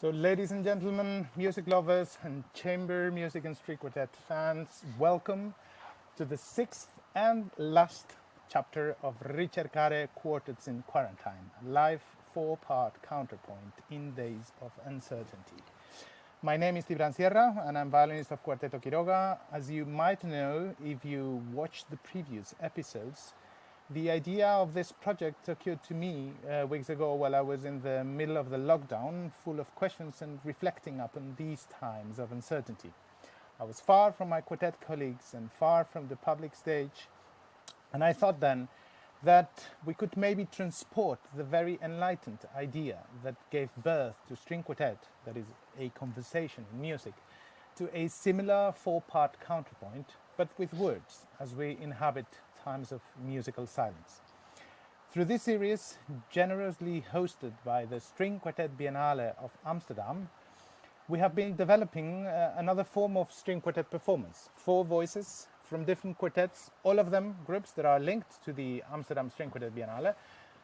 So, ladies and gentlemen, music lovers and chamber music and string quartet fans, welcome to the sixth and last chapter of Ricercare Quartets in Quarantine, a live four-part counterpoint in days of uncertainty. My name is Cibrán Sierra, and I'm violinist of Cuarteto Quiroga. As you might know, if you watched the previous episodes, the idea of this project occurred to me weeks ago while I was in the middle of the lockdown, full of questions and reflecting upon these times of uncertainty. I was far from my quartet colleagues and far from the public stage, and I thought then that we could maybe transport the very enlightened idea that gave birth to String Quartet, that is a conversation in music, to a similar four-part counterpoint, but with words, as we inhabit times of musical silence. Through this series, generously hosted by the String Quartet Biennale of Amsterdam, we have been developing another form of string quartet performance. Four voices from different quartets, all of them groups that are linked to the Amsterdam String Quartet Biennale,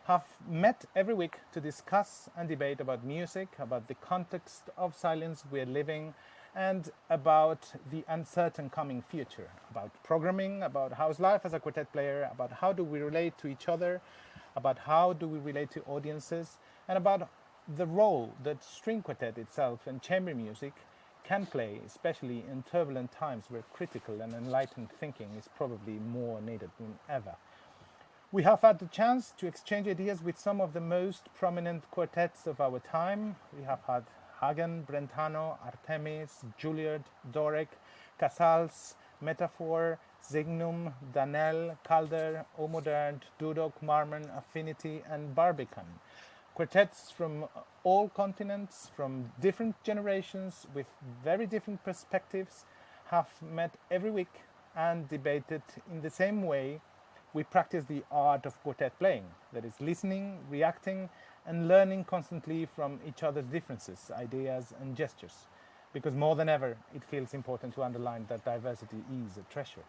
have met every week to discuss and debate about music, about the context of silence we're living, and about the uncertain coming future, about programming, about how's life as a quartet player, about how do we relate to each other, about how do we relate to audiences, and about the role that string quartet itself and chamber music can play, especially in turbulent times where critical and enlightened thinking is probably more needed than ever. We have had the chance to exchange ideas with some of the most prominent quartets of our time. We have had Hagen, Brentano, Artemis, Juilliard, Doric, Casals, Metaphor, Signum, Danel, Calder, Omodern, Dudok, Marmon, Affinity, and Barbican. Quartets from all continents, from different generations, with very different perspectives, have met every week and debated in the same way we practice the art of quartet playing, that is listening, reacting, and learning constantly from each other's differences, ideas, and gestures. Because more than ever, it feels important to underline that diversity is a treasure.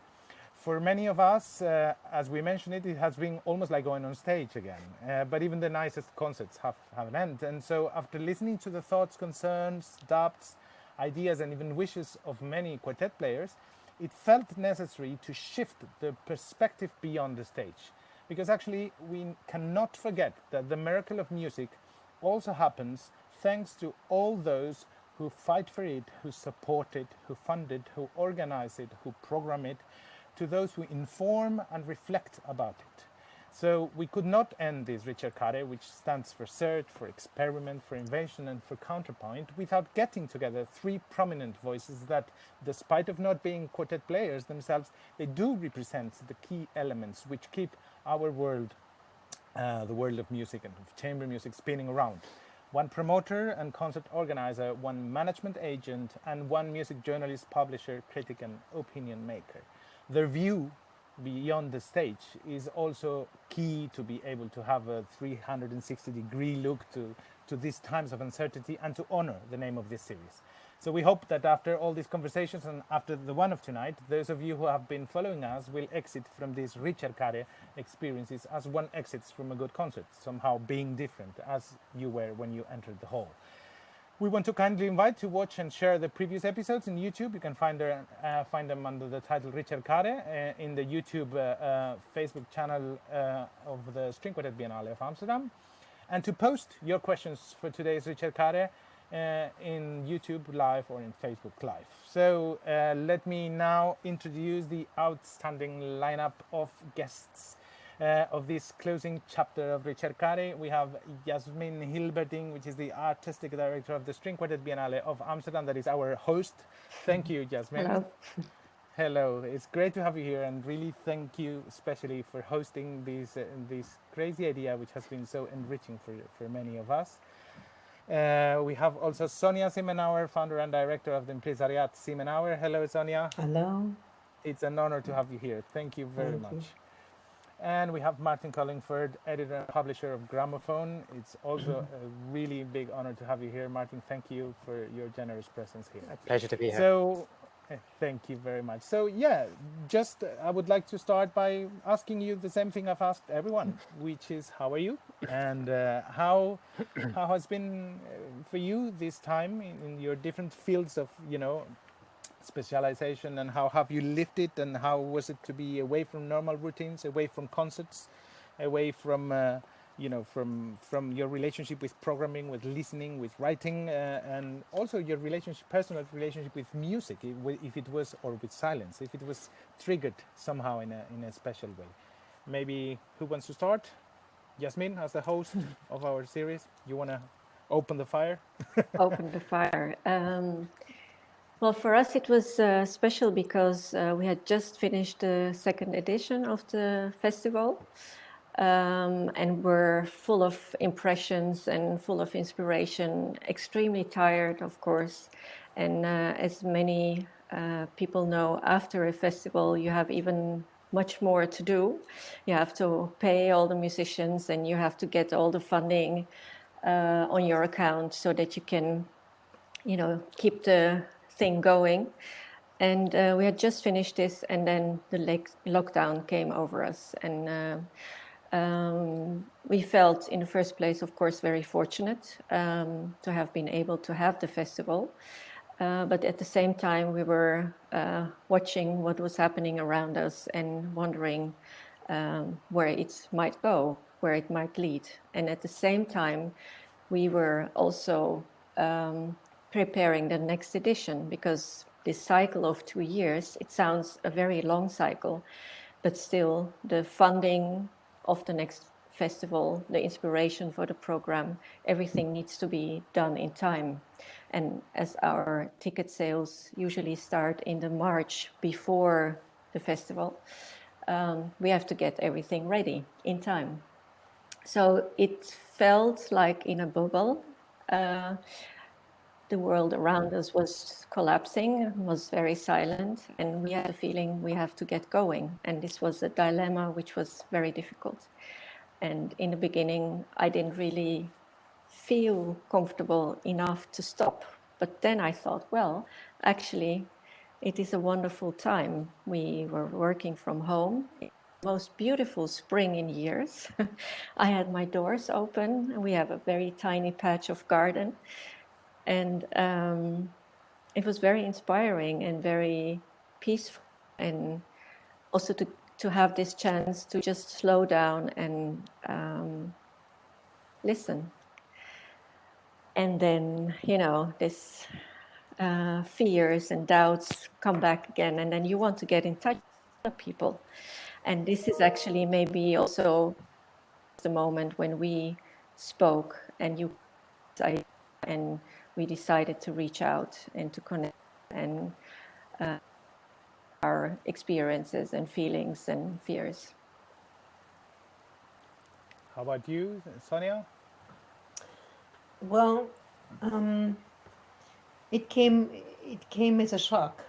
For many of us, as we mentioned it has been almost like going on stage again. But even the nicest concerts have an end. And so after listening to the thoughts, concerns, doubts, ideas, and even wishes of many quartet players, it felt necessary to shift the perspective beyond the stage. Because actually, we cannot forget that the miracle of music also happens thanks to all those who fight for it, who support it, who fund it, who organize it, who program it, to those who inform and reflect about it. So we could not end this Ricercare, which stands for search, for experiment, for invention, and for counterpoint, without getting together three prominent voices that, despite of not being quartet players themselves, they do represent the key elements which keep our world, the world of music and of chamber music, spinning around. One promoter and concert organizer, one management agent, and one music journalist, publisher, critic, and opinion maker. Their view beyond the stage is also key to be able to have a 360-degree look to these times of uncertainty and to honor the name of this series. So we hope that after all these conversations and after the one of tonight, those of you who have been following us will exit from these Ricercare experiences as one exits from a good concert, somehow being different as you were when you entered the hall. We want to kindly invite to watch and share the previous episodes in YouTube. You can find them under the title Ricercare in the YouTube Facebook channel of the String Quartet Biennale of Amsterdam. And to post your questions for today's Ricercare in YouTube Live or in Facebook Live. So let me now introduce the outstanding lineup of guests of this closing chapter of Ricercare. We have Yasmin Hilberdink, which is the artistic director of the String Quartet Biennale of Amsterdam, that is our host. Thank you, Yasmin. Hello. Hello, it's great to have you here, and really thank you especially for hosting this crazy idea, which has been so enriching for many of us. We have also Sonia Simmenauer, founder and director of the Impresariat Simmenauer. Hello, Sonia. Hello. It's an honor to have you here. Thank you very Thank much. you. And we have Martin Cullingford, editor and publisher of Gramophone. It's also a really big honor to have you here, Martin. Thank you for your generous presence here. A pleasure to be here. So Thank you very much. So yeah, just I would like to start by asking you the same thing I've asked everyone, which is how are you, and how has been for you this time in your different fields of specialization, and how have you lived it, and how was it to be away from normal routines, away from concerts, away from from your relationship with programming, with listening, with writing, and also your relationship, personal relationship with music, if it was, or with silence, if it was triggered somehow in a special way. Maybe who wants to start? Yasmin, as the host of our series, you want to open the fire? Open the fire. Well, for us it was special because we had just finished the second edition of the festival, and were full of impressions and full of inspiration, extremely tired, of course. And as many people know, after a festival, you have even much more to do. You have to pay all the musicians and you have to get all the funding on your account so that you can, keep the thing going. And we had just finished this, and then the lockdown came over us. And we felt, in the first place, of course, very fortunate to have been able to have the festival. But at the same time, we were watching what was happening around us and wondering where it might go, where it might lead. And at the same time, we were also preparing the next edition, because this cycle of 2 years, it sounds a very long cycle, but still the funding of the next festival, the inspiration for the program, everything needs to be done in time. And as our ticket sales usually start in the March before the festival, we have to get everything ready in time. So it felt like in a bubble. Uh, the world around us was collapsing, was very silent, and we had a feeling we have to get going. And this was a dilemma which was very difficult. And in the beginning, I didn't really feel comfortable enough to stop. But then I thought, well, actually, it is a wonderful time. We were working from home. Most beautiful spring in years. I had my doors open, and we have a very tiny patch of garden. And it was very inspiring and very peaceful, and also to have this chance to just slow down and listen. And then, this fears and doubts come back again, and then you want to get in touch with other people. And this is actually maybe also the moment when we spoke and and we decided to reach out and to connect and our experiences and feelings and fears. How about you, Sonia? Well, um, it came as a shock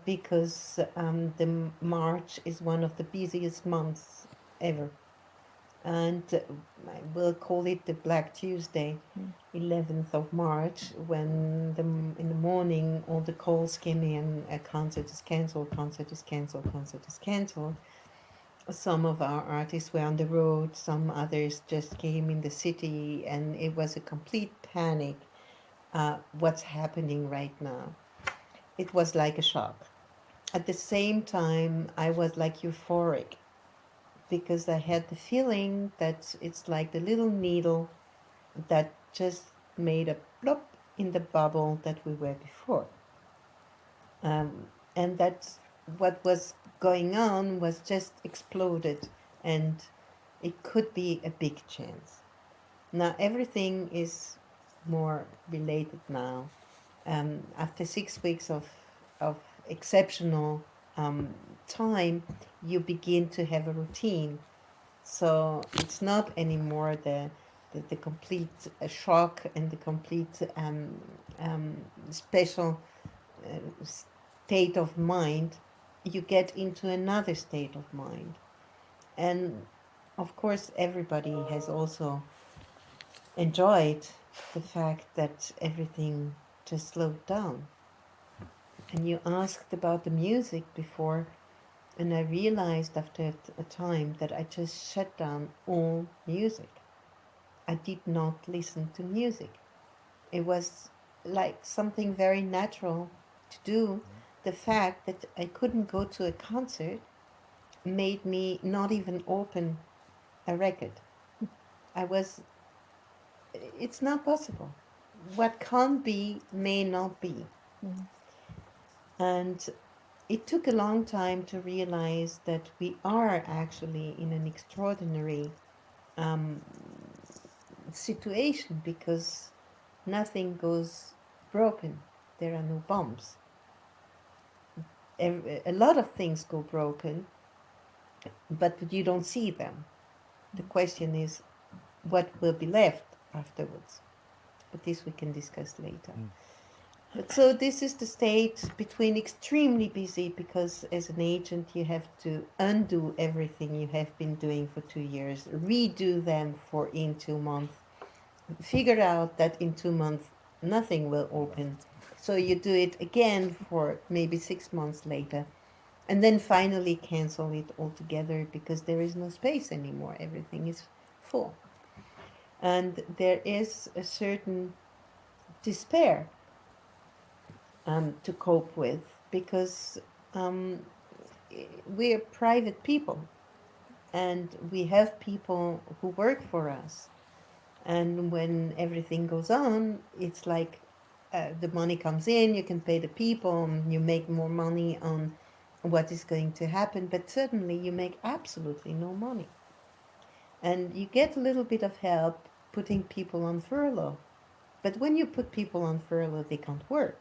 because the March is one of the busiest months ever, and I will call it the Black Tuesday, 11th of March, when in the morning all the calls came in: a concert is cancelled, concert is cancelled, concert is cancelled. Some of our artists were on the road, some others just came in the city, and it was a complete panic. What's happening right now? It was like a shock. At the same time, I was like euphoric because I had the feeling that it's like the little needle that just made a plop in the bubble that we were before. And that what was going on was just exploded, and it could be a big chance. Now everything is more related now. After 6 weeks of exceptional time, you begin to have a routine. So it's not anymore the complete shock and the complete special state of mind. You get into another state of mind. And of course, everybody has also enjoyed the fact that everything just slowed down. And you asked about the music before, and I realized after a time that I just shut down all music. I did not listen to music. It was like something very natural to do. The fact that I couldn't go to a concert made me not even open a record. I was, it's not possible. What can't be may not be. And it took a long time to realize that we are actually in an extraordinary um, situation because nothing goes broken. There are no bombs. A lot of things go broken, but you don't see them. The question is, what will be left afterwards? But this we can discuss later. But so this is the state between extremely busy because as an agent you have to undo everything you have been doing for 2 years, redo them in 2 months, figure out that in 2 months nothing will open. So you do it again for maybe 6 months later, and then finally cancel it altogether because there is no space anymore. Everything is full. And there is a certain despair to cope with because we're private people and we have people who work for us. And when everything goes on, it's like the money comes in, you can pay the people, you make more money on what is going to happen, but suddenly you make absolutely no money. And you get a little bit of help putting people on furlough. But when you put people on furlough, they can't work.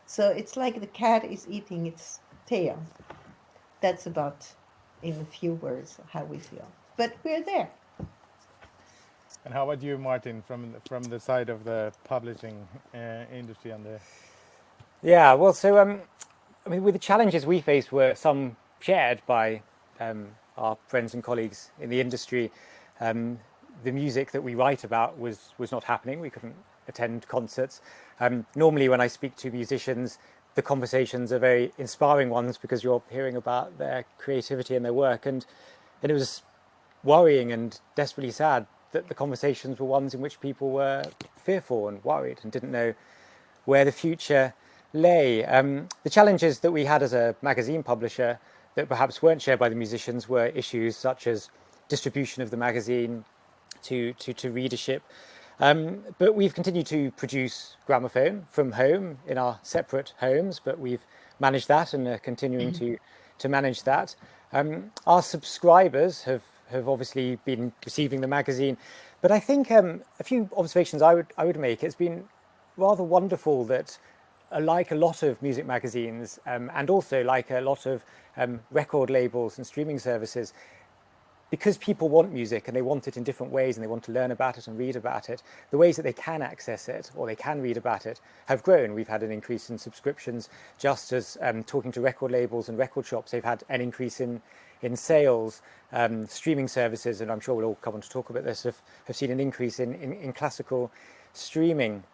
So it's like the cat is eating its tail. That's about, in a few words, how we feel. But we're there. And how about you, Martin, from the side of the publishing industry and the? Yeah, well, so I mean, with the challenges we faced were some shared by our friends and colleagues in the industry. The music that we write about was not happening. We couldn't attend concerts. Normally, when I speak to musicians, the conversations are very inspiring ones because you're hearing about their creativity and their work, and it was worrying and desperately sad that the conversations were ones in which people were fearful and worried and didn't know where the future lay. The challenges that we had as a magazine publisher that perhaps weren't shared by the musicians were issues such as distribution of the magazine to readership. But we've continued to produce Gramophone from home in our separate homes, but we've managed that and are continuing to manage that. Our subscribers have obviously been receiving the magazine, but I think a few observations I would make. It's been rather wonderful that, like a lot of music magazines, and also like a lot of record labels and streaming services, because people want music and they want it in different ways and they want to learn about it and read about it, the ways that they can access it or they can read about it have grown. We've had an increase in subscriptions, just as talking to record labels and record shops, they've had an increase in sales. Streaming services, and I'm sure we'll all come on to talk about this, have seen an increase in classical streaming.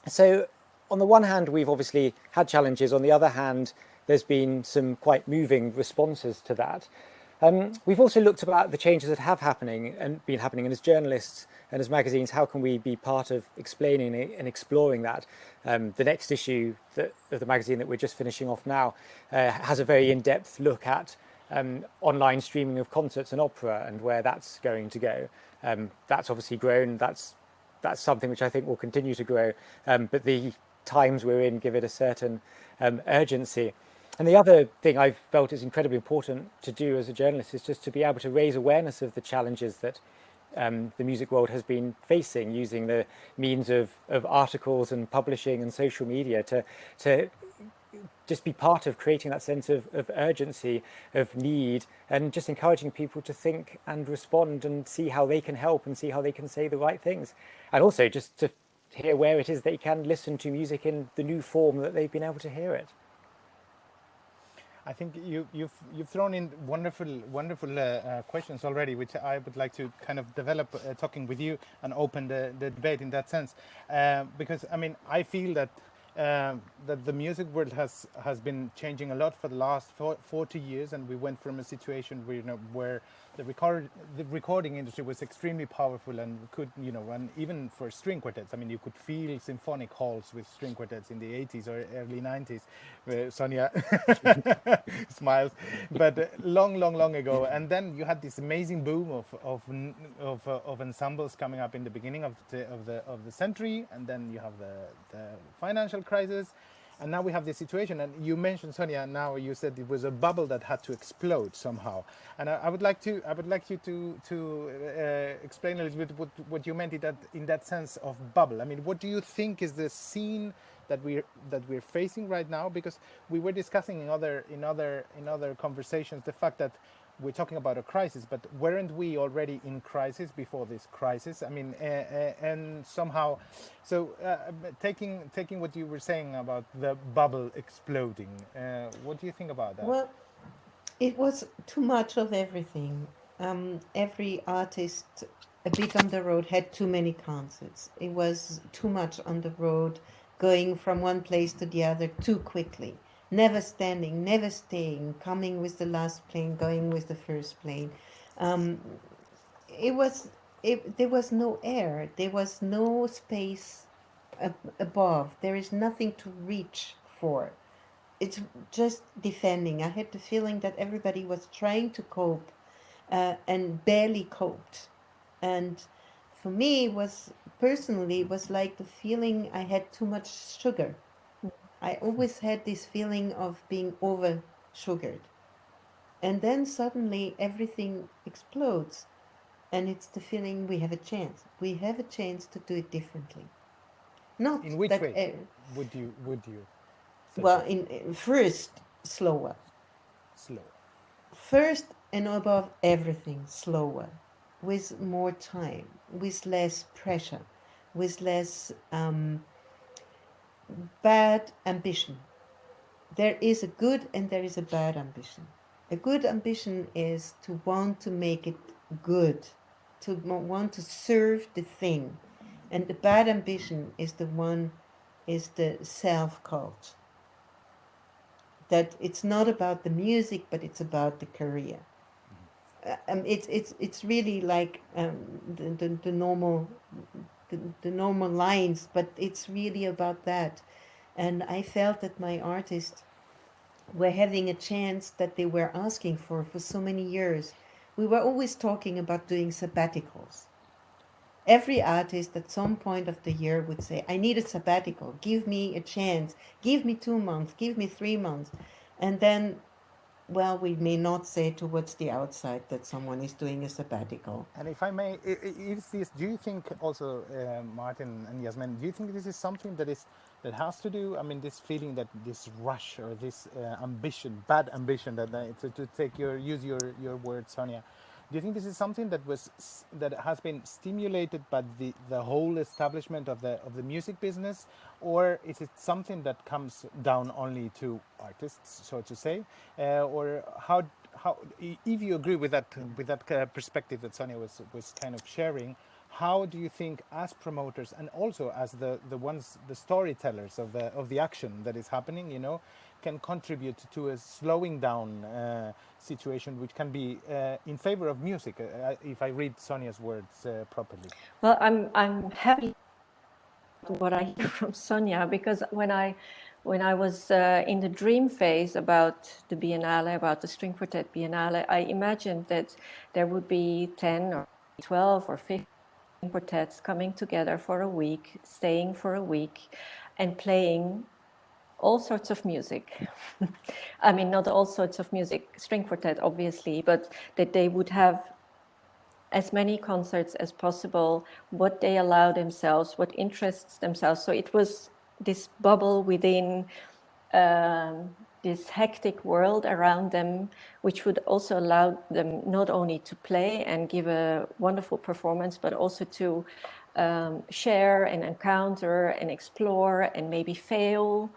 So on the one hand, we've obviously had challenges. On the other hand, there's been some quite moving responses to that. We've also looked about the changes that have been happening, and as journalists and as magazines, how can we be part of explaining and exploring that? The next issue of the magazine that we're just finishing off now has a very in-depth look at online streaming of concerts and opera and where that's going to go. That's obviously grown. That's something which I think will continue to grow. But the times we're in give it a certain urgency. And the other thing I've felt is incredibly important to do as a journalist is just to be able to raise awareness of the challenges that the music world has been facing, using the means of articles and publishing and social media to just be part of creating that sense of urgency, of need, and just encouraging people to think and respond and see how they can help and see how they can say the right things. And also just to hear where it is they can listen to music in the new form that they've been able to hear it. I think you've thrown in wonderful questions already, which I would like to kind of develop talking with you and open the debate in that sense, because I mean I feel that that the music world has been changing a lot for the last 40 years, and we went from a situation where, where the recording industry was extremely powerful and could, and even for string quartets, I mean, you could feel symphonic halls with string quartets in the 80s or early 90s. Sonia smiles, but long ago. And then you had this amazing boom of ensembles coming up in the beginning of the century, and then you have the financial crisis, and now we have this situation. And you mentioned, Sonia, now you said it was a bubble that had to explode somehow, and I would like you to explain a little bit what you meant in that sense of bubble. I mean, what do you think is the scene that we're facing right now? Because we were discussing in other conversations the fact that we're talking about a crisis, but weren't we already in crisis before this crisis? I mean, and somehow, so taking what you were saying about the bubble exploding, what do you think about that? Well, it was too much of everything. Every artist a bit on the road had too many concerts. It was too much on the road, going from one place to the other too quickly. Never standing, never staying, coming with the last plane, going with the first plane. Um, it was there was no air, there was no space above. There is nothing to reach for. It's just defending. I had the feeling that everybody was trying to cope and barely coped. And for me, it was like the feeling I had too much sugar. I always had this feeling of being over sugared. And then suddenly everything explodes. And it's the feeling we have a chance. We have a chance to do it differently. Not In which that, way would you well, suggest? in first, slower. Slow. First and above everything, slower, with more time, with less pressure, with less bad ambition. There is a good and there is a bad ambition. A good ambition is to want to make it good, to want to serve the thing. And the bad ambition is the self-cult. That it's not about the music, but it's about the career. It's really like the normal lines, but it's really about that. And I felt that my artists were having a chance that they were asking for so many years. We were always talking about doing sabbaticals. Every artist at some point of the year would say, I need a sabbatical, give me a chance, give me 2 months, give me 3 months. And then, well, we may not say towards the outside that someone is doing a sabbatical. And if I may, do you think also, Martin and Yasmin, do you think this is something that has to do, I mean, this feeling that this rush or this ambition, bad ambition, to use your word, Sonia, do you think this is something that has been stimulated by the whole establishment of the music business, or is it something that comes down only to artists, so to say, or how if you agree with that perspective that Sonia was kind of sharing, how do you think, as promoters and also as the storytellers of the action that is happening, can contribute to a slowing down situation, which can be in favor of music, if I read Sonia's words properly? Well, I'm happy what I hear from Sonia, because when I was in the dream phase about the Biennale, about the String Quartet Biennale, I imagined that there would be 10 or 12 or 15 quartets coming together for a week, staying for a week, and playing all sorts of music. I mean, not all sorts of music, string quartet, obviously, but that they would have as many concerts as possible, what they allow themselves, what interests themselves. So it was this bubble within this hectic world around them, which would also allow them not only to play and give a wonderful performance, but also to share and encounter and explore and maybe fail.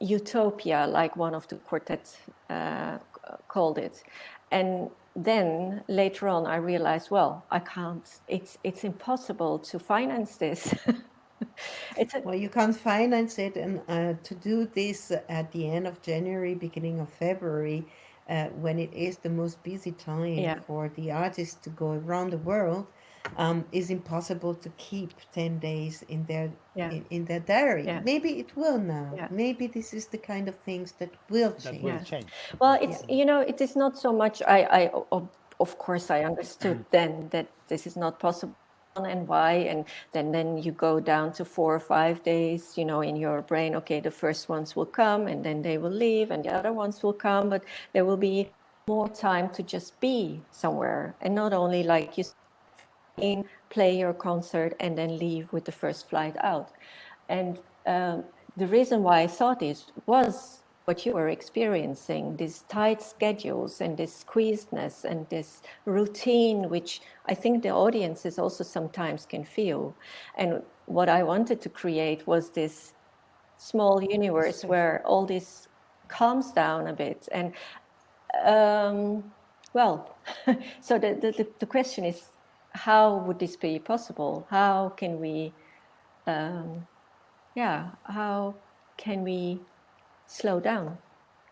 Utopia, like one of the quartets called it. And then later on I realized, well, I can't, it's impossible to finance this. Well, you can't finance it, and to do this at the end of January, beginning of February, when it is the most busy time Yeah. for the artists to go around the world, is impossible to keep 10 days in their Yeah. in their diary. Yeah. Maybe it will now. Yeah. Maybe this is the kind of things that will That change. will Yeah. change. Well, it's, you know, it is not so much, of course, I understood then that this is not possible and why, and then you go down to 4 or 5 days, you know, in your brain, okay, the first ones will come and then they will leave and the other ones will come, but there will be more time to just be somewhere and not only like you play your concert and then leave with the first flight out. And the reason why I thought this was what you were experiencing, these tight schedules and this squeezedness and this routine, which I think the audiences also sometimes can feel. And what I wanted to create was this small universe where all this calms down a bit. And well, so the question is, how would this be possible? How can we, how can we slow down?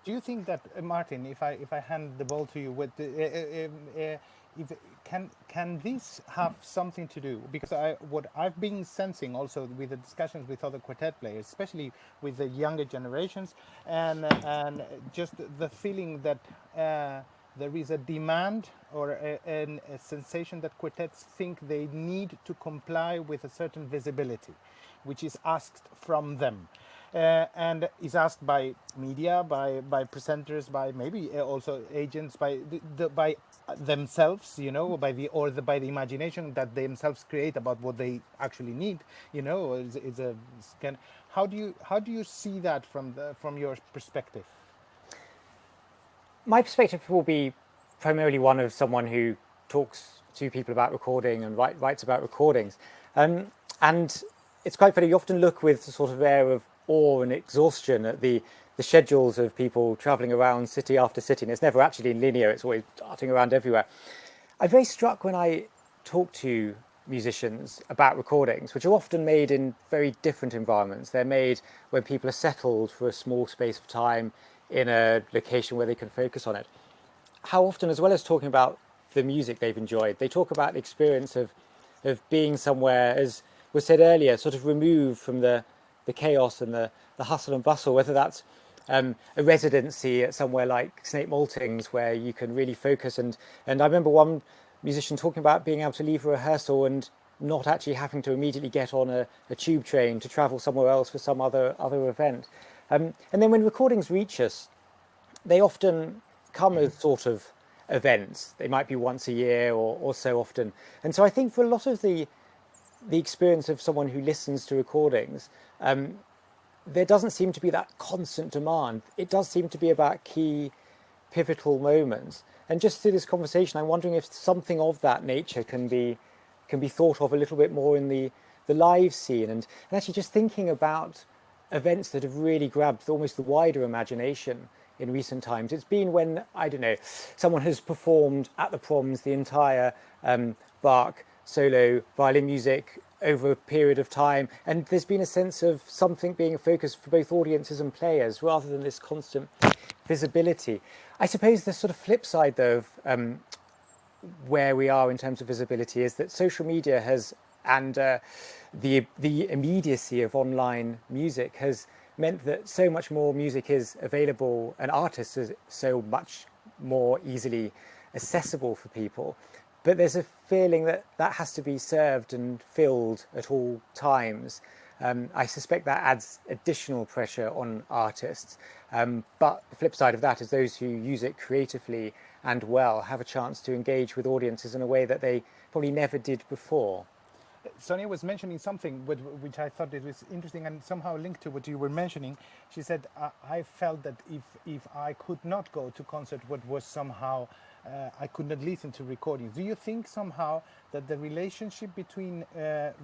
Do you think that, Martin, if I hand the ball to you, with if can this have something to do? Because what I've been sensing also with the discussions with other quartet players, especially with the younger generations, and just the feeling that there is a demand or a sensation that quartets think they need to comply with a certain visibility, which is asked from them. And is asked by media, by presenters, by maybe also agents, by themselves, you know, by the imagination that they themselves create about what they actually need, you know. How do you see that from your perspective? My perspective will be primarily one of someone who talks to people about recording and writes about recordings. And it's quite funny, you often look with a sort of air of awe and exhaustion at the schedules of people travelling around city after city, and it's never actually linear, it's always darting around everywhere. I'm very struck when I talk to musicians about recordings, which are often made in very different environments. They're made when people are settled for a small space of time in a location where they can focus on it. How often, as well as talking about the music they've enjoyed, they talk about the experience of being somewhere, as was said earlier, sort of removed from the chaos and the hustle and bustle, whether that's a residency at somewhere like Snape Maltings where you can really focus. And I remember one musician talking about being able to leave a rehearsal and not actually having to immediately get on a tube train to travel somewhere else for some other event. And then when recordings reach us, they often come as sort of events. They might be once a year or so often. And so I think for a lot of the experience of someone who listens to recordings, there doesn't seem to be that constant demand. It does seem to be about key pivotal moments. And just through this conversation, I'm wondering if something of that nature can be thought of a little bit more in the live scene, and actually just thinking about events that have really grabbed almost the wider imagination in recent times. It's been when, I don't know, someone has performed at the Proms the entire Bach solo violin music over a period of time, and there's been a sense of something being a focus for both audiences and players rather than this constant visibility. I suppose the sort of flip side though of where we are in terms of visibility is that social media has, and the immediacy of online music has meant that so much more music is available and artists are so much more easily accessible for people. But there's a feeling that that has to be served and filled at all times. I suspect that adds additional pressure on artists. But the flip side of that is those who use it creatively and well have a chance to engage with audiences in a way that they probably never did before. Sonia was mentioning something which I thought it was interesting and somehow linked to what you were mentioning. She said, I felt that if I could not go to concert, what was somehow, I could not listen to recordings. Do you think somehow that the relationship between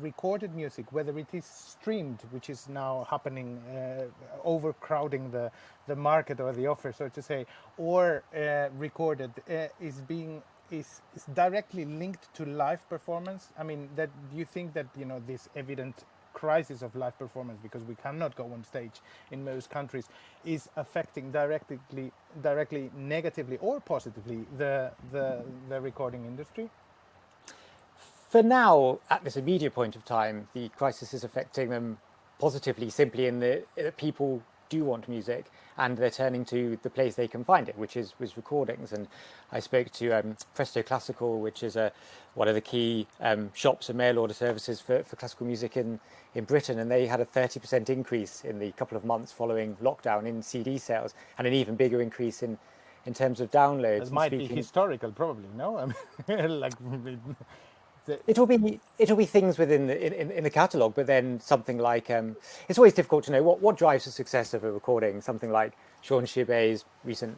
recorded music, whether it is streamed, which is now happening, overcrowding the market or the offer, so to say, or recorded, is directly linked to live performance? I mean, that do you think that, you know, this evident crisis of live performance, because we cannot go on stage in most countries, is affecting directly, negatively or positively the recording industry? For now, at this immediate point of time, the crisis is affecting them positively, simply in that people do want music and they're turning to the place they can find it, which is recordings. And I spoke to Presto Classical, which is one of the key shops and mail order services for classical music in Britain, and they had a 30% increase in the couple of months following lockdown in CD sales, and an even bigger increase in terms of downloads. It might be historical, probably, no? I mean, like, it'll be things within in the catalogue, but then something like it's always difficult to know what drives the success of a recording. Something like Sean Chibet's recent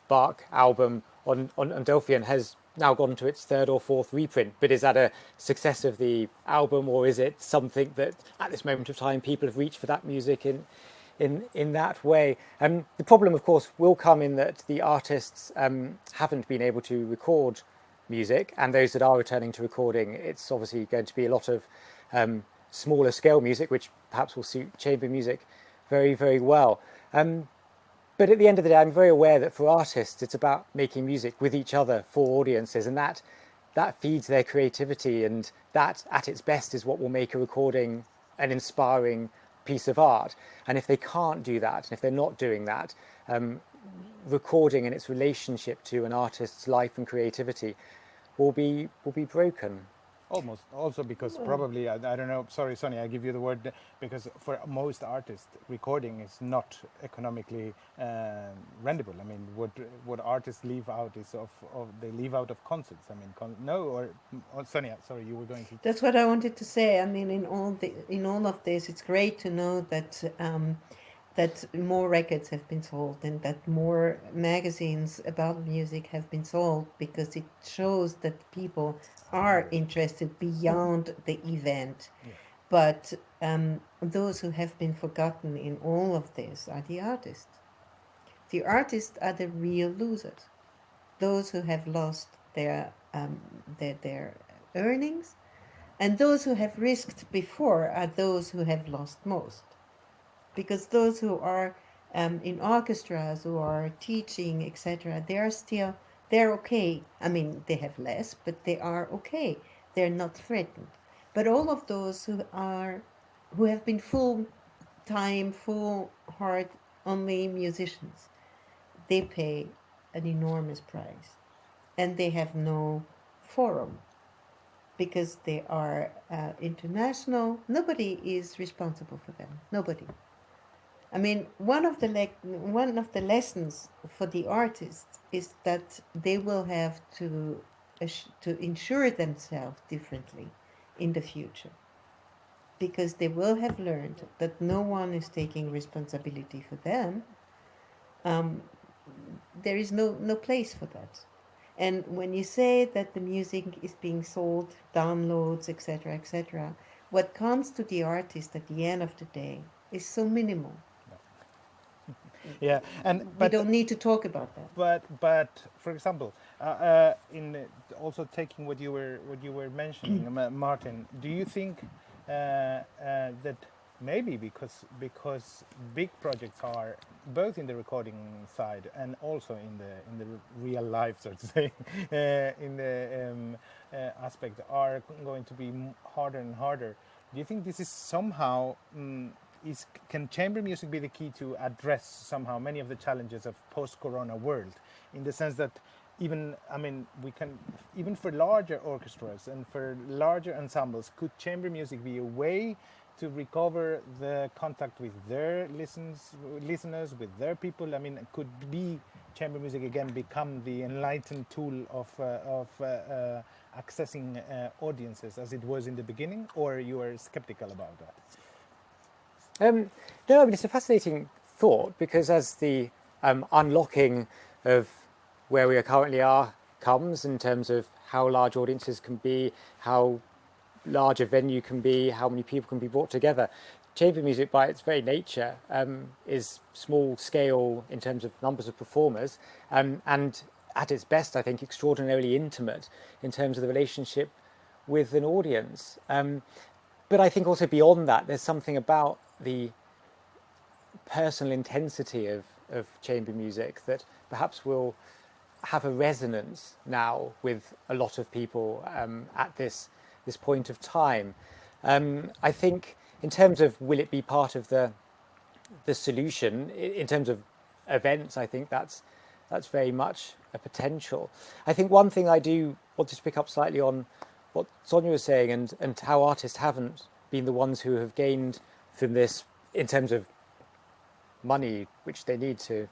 Bach album on Delphian has now gone to its third or fourth reprint, but is that a success of the album, or is it something that at this moment of time people have reached for that music in that way? The problem, of course, will come in that the artists haven't been able to record music, and those that are returning to recording, it's obviously going to be a lot of smaller scale music, which perhaps will suit chamber music very, very well. But at the end of the day, I'm very aware that for artists, it's about making music with each other for audiences, and that feeds their creativity, and that at its best is what will make a recording an inspiring piece of art. And if they can't do that, and if they're not doing that, recording and its relationship to an artist's life and creativity will be broken. Almost. Also because probably, I don't know, sorry Sonia, I give you the word, because for most artists recording is not economically rendable. I mean, what artists leave out is they leave out of concerts. I mean, Sonia, sorry, you were going to... That's what I wanted to say. I mean, in all of this, it's great to know that that more records have been sold and that more magazines about music have been sold, because it shows that people are interested beyond the event. Yeah. But those who have been forgotten in all of this are the artists. The artists are the real losers. Those who have lost their earnings, and those who have risked before are those who have lost most. Because those who are in orchestras, who are teaching, etc., they're okay. I mean, they have less, but they are okay. They're not threatened. But all of those who have been full-time, full-heart only musicians, they pay an enormous price, and they have no forum, because they are international. Nobody is responsible for them. Nobody. I mean, one of the lessons for the artists is that they will have to insure themselves differently in the future, because they will have learned that no one is taking responsibility for them. There is no place for that. And when you say that the music is being sold, downloads, etc., what comes to the artist at the end of the day is so minimal. Yeah, but we don't need to talk about that. But for example, in also taking what you were mentioning, Martin, do you think that maybe because big projects are both in the recording side and also in the real life, so to say, in the aspect, are going to be harder and harder? Do you think this is somehow? Can chamber music be the key to address somehow many of the challenges of post-corona world, in the sense that even for larger orchestras and for larger ensembles, could chamber music be a way to recover the contact with their listeners, with their people? I mean, could chamber music again become the enlightened tool of accessing audiences as it was in the beginning, or you are skeptical about that? No, I mean, it's a fascinating thought, because as the unlocking of where we currently are comes, in terms of how large audiences can be, how large a venue can be, how many people can be brought together, chamber music by its very nature is small scale in terms of numbers of performers, and at its best, I think, extraordinarily intimate in terms of the relationship with an audience. but I think also beyond that, there's something about the personal intensity of chamber music that perhaps will have a resonance now with a lot of people at this point of time. I think in terms of will it be part of the solution, in terms of events, I think that's very much a potential. I think one thing I do want to pick up slightly on what Sonia was saying and how artists haven't been the ones who have gained from this in terms of money which they need to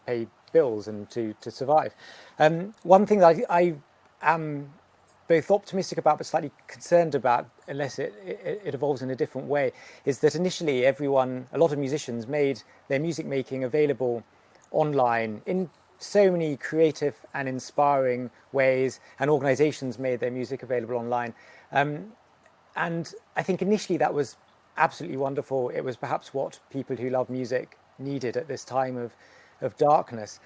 pay bills and to survive. One thing that I am both optimistic about but slightly concerned about, unless it evolves in a different way, is that initially a lot of musicians made their music making available online in so many creative and inspiring ways, and organizations made their music available online. And I think initially that was absolutely wonderful. It was perhaps what people who love music needed at this time of darkness.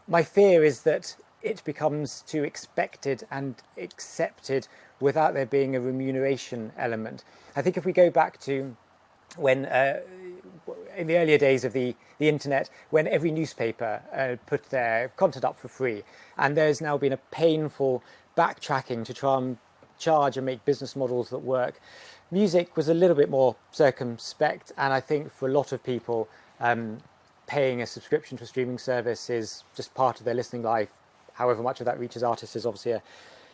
My fear is that it becomes too expected and accepted without there being a remuneration element. I think if we go back to when in the earlier days of the internet, when every newspaper put their content up for free, and there's now been a painful backtracking to try and charge and make business models that work. Music was a little bit more circumspect, and I think for a lot of people, paying a subscription to a streaming service is just part of their listening life. However much of that reaches artists is obviously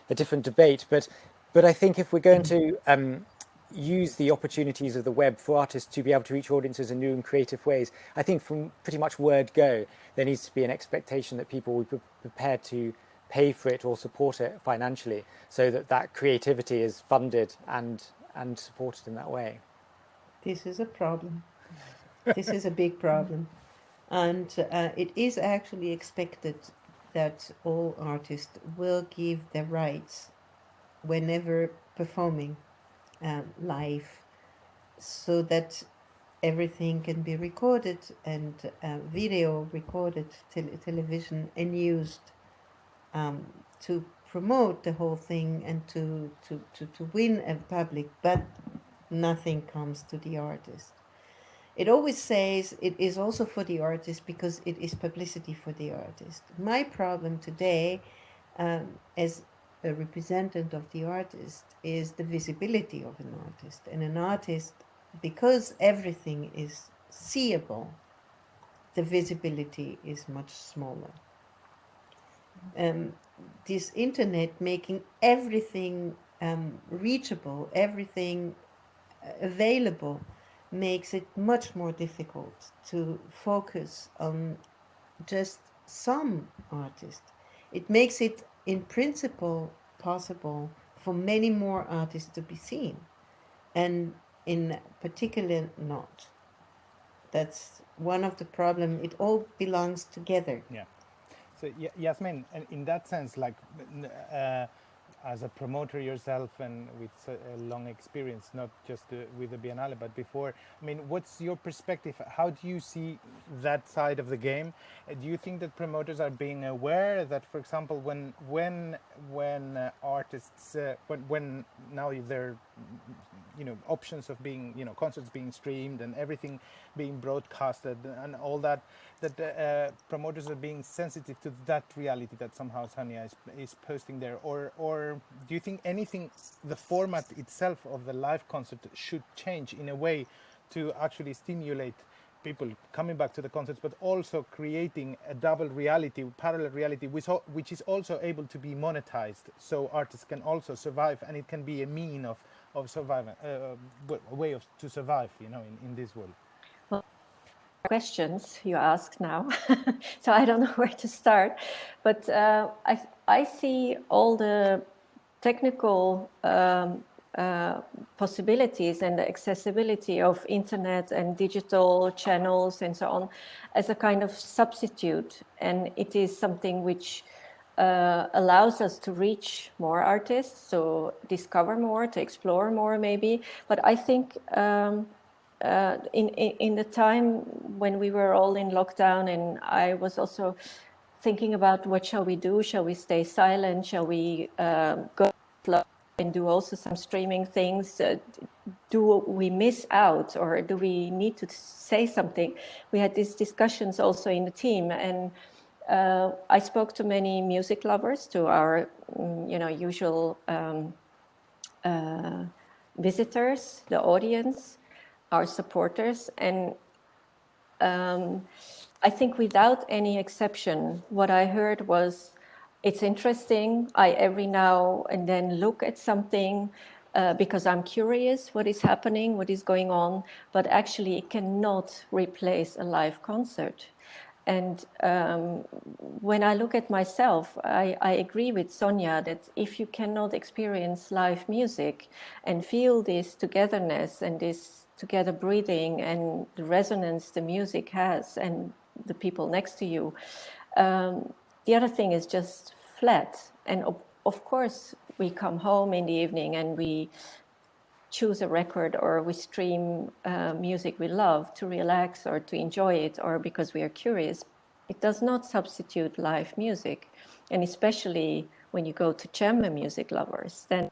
a different debate. But I think if we're going to use the opportunities of the web for artists to be able to reach audiences in new and creative ways, I think from pretty much word go, there needs to be an expectation that people will be prepared to pay for it or support it financially, so that creativity is funded and supported in that way. This is a problem. This is a big problem. And it is actually expected that all artists will give their rights whenever performing live, so that everything can be recorded and video recorded, television, and used to promote the whole thing and to win a public, but nothing comes to the artist. It always says it is also for the artist because it is publicity for the artist. My problem today, as a representative of the artist, is the visibility of an artist. And an artist, because everything is seeable, the visibility is much smaller. This internet making everything reachable, everything available, makes it much more difficult to focus on just some artists. It makes it, in principle, possible for many more artists to be seen, and in particular not. That's one of the problems. It all belongs together. Yeah. So Yasmin, in that sense, like as a promoter yourself and with a long experience, not just with the Biennale, but before, I mean, what's your perspective? How do you see that side of the game? Do you think that promoters are being aware that, for example, when artists, when now there, options of being, concerts being streamed and everything being broadcasted and all that, that promoters are being sensitive to that reality that somehow Sonia is posting there, or do you think anything, the format itself of the live concert should change in a way to actually stimulate people coming back to the concerts, but also creating a double reality, parallel reality, which is also able to be monetized, so artists can also survive, and it can be a mean of survival, a way to survive, in this world? Questions you ask now, so I don't know where to start, but I see all the technical possibilities and the accessibility of internet and digital channels and so on as a kind of substitute, and it is something which allows us to reach more artists, so discover more, to explore more maybe. But I think in the time when we were all in lockdown, and I was also thinking about what shall we do? Shall we stay silent? Shall we go? and do also some streaming things. Do we miss out, or do we need to say something? We had these discussions also in the team, and I spoke to many music lovers, to our usual visitors, the audience, our supporters, and I think without any exception, what I heard was, it's interesting. I every now and then look at something because I'm curious what is happening, what is going on, but actually it cannot replace a live concert. And when I look at myself, I agree with Sonia that if you cannot experience live music and feel this togetherness and this together breathing and the resonance the music has and the people next to you, the other thing is just flat. And of course, we come home in the evening and we choose a record or we stream music we love to relax or to enjoy it or because we are curious. It does not substitute live music. And especially when you go to chamber music lovers, then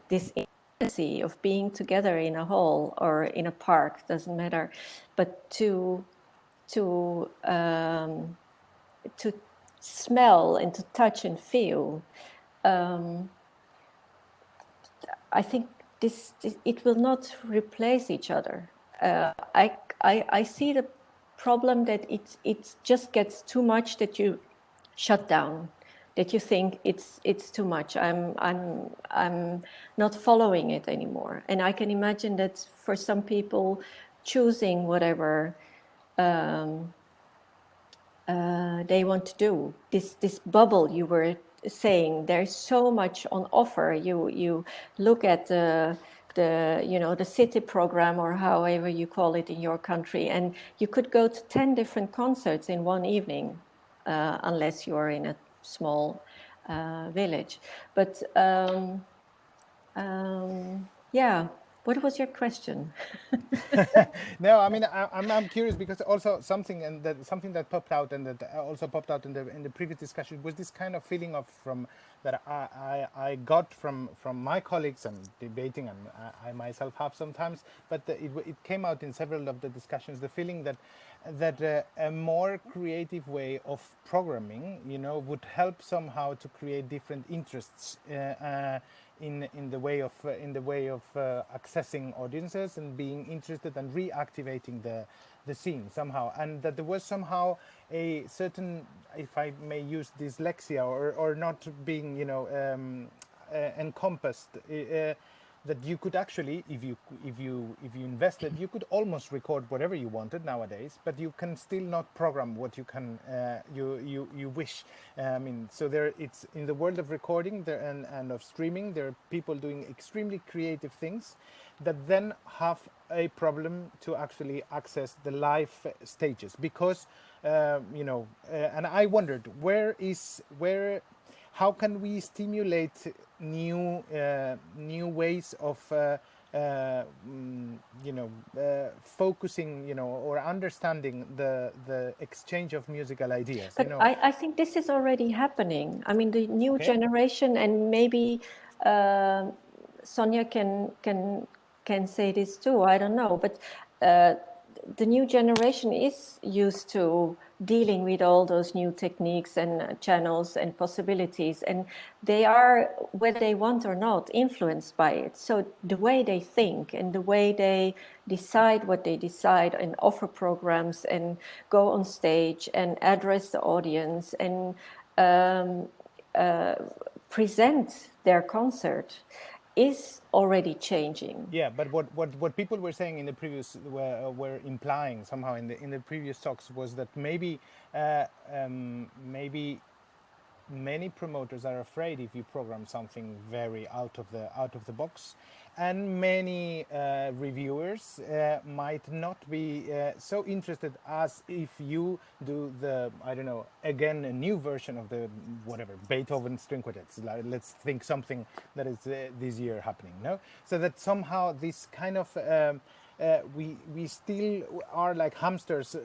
this intimacy of being together in a hall or in a park, doesn't matter, but to smell and to touch and feel, I think this it will not replace each other. I see the problem that it just gets too much, that you shut down, that you think it's too much. I'm not following it anymore. And I can imagine that for some people, choosing whatever they want to do, this bubble you were saying, there's so much on offer. You look at the city program, or however you call it in your country, and you could go to 10 different concerts in one evening, unless you are in a small village. But yeah, what was your question? No, I mean I'm curious because also something that popped out and that also popped out in the previous discussion was this kind of feeling of that I got from my colleagues and debating, and I myself have sometimes, but it came out in several of the discussions, the feeling that a more creative way of programming, would help somehow to create different interests in the way of accessing audiences and being interested and reactivating the scene somehow, and that there was somehow a certain, if I may use dyslexia, or not being encompassed, that you could actually, if you invested, you could almost record whatever you wanted nowadays, but you can still not program what you can you wish. I mean, so it's in the world of recording there and of streaming, there are people doing extremely creative things that then have a problem to actually access the live stages, because and I wondered how can we stimulate new ways of focusing, or understanding the exchange of musical ideas. But I think this is already happening. I mean, the new generation, and maybe Sonia can say this too. I don't know, but the new generation is used to dealing with all those new techniques and channels and possibilities, and they are, whether they want or not, influenced by it. So the way they think and the way they decide what they decide and offer programs and go on stage and address the audience and present their concert is already changing. Yeah, but what people were saying in the previous were implying somehow in the previous talks was that maybe many promoters are afraid if you program something very out of the box, and many reviewers might not be so interested as if you do again a new version of the whatever Beethoven string quartets. Let's think something that is this year happening, no? So that somehow this kind of we still are like hamsters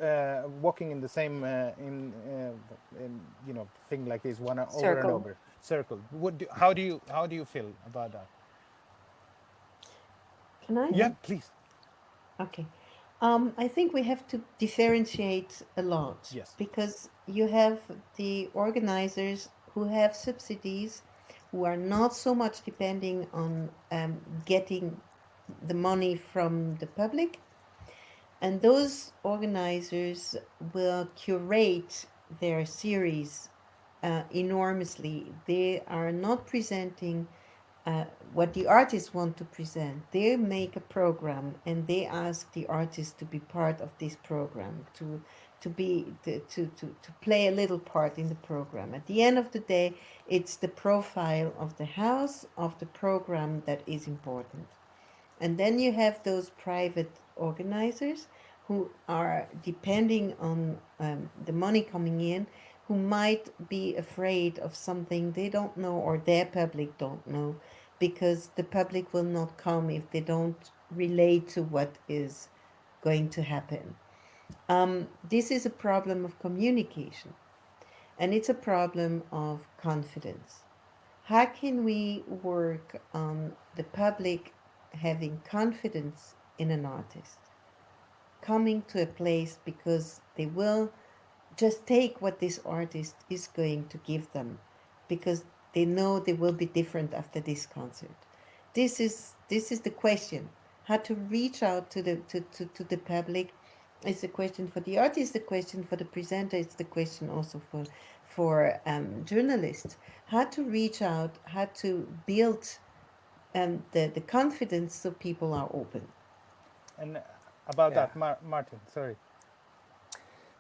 walking in the same thing like this, one over and over. circle. How do you feel about that? Can I? Yeah, please. Okay. I think we have to differentiate a lot Yes. because you have the organizers who have subsidies, who are not so much depending on getting the money from the public. And those organizers will curate their series enormously. They are not presenting what the artists want to present. They make a program and they ask the artist to be part of this program, to play a little part in the program. At the end of the day, it's the profile of the house, of the program that is important. And then you have those private organizers who are depending on the money coming in, who might be afraid of something they don't know or their public don't know, because the public will not come if they don't relate to what is going to happen. This is a problem of communication, and it's a problem of confidence. How can we work on the public having confidence in an artist, coming to a place because they will just take what this artist is going to give them, because they know they will be different after this concert. This is the question. How to reach out to the public is the question for the artist, the question for the presenter, it's the question also for journalists. How to reach out, how to build the confidence so people are open. And about Yeah. that, Martin, sorry.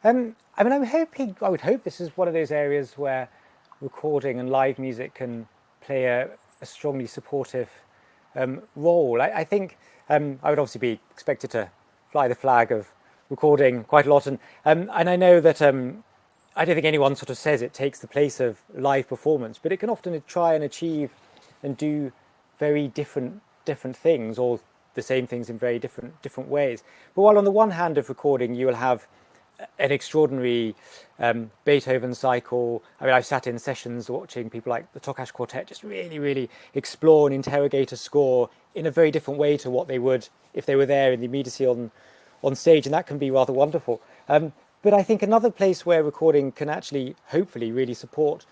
I mean, I would hope this is one of those areas where recording and live music can play a strongly supportive role. I think I would obviously be expected to fly the flag of recording quite a lot, and I know that I don't think anyone sort of says it takes the place of live performance, but it can often try and achieve and do very different things, or the same things in very different ways. But while on the one hand of recording, you will have an extraordinary Beethoven cycle. I mean, I've sat in sessions watching people like the Tokash Quartet just really explore and interrogate a score in a very different way to what they would if they were there in the immediacy on stage, and that can be rather wonderful. But I think another place where recording can actually, hopefully, really support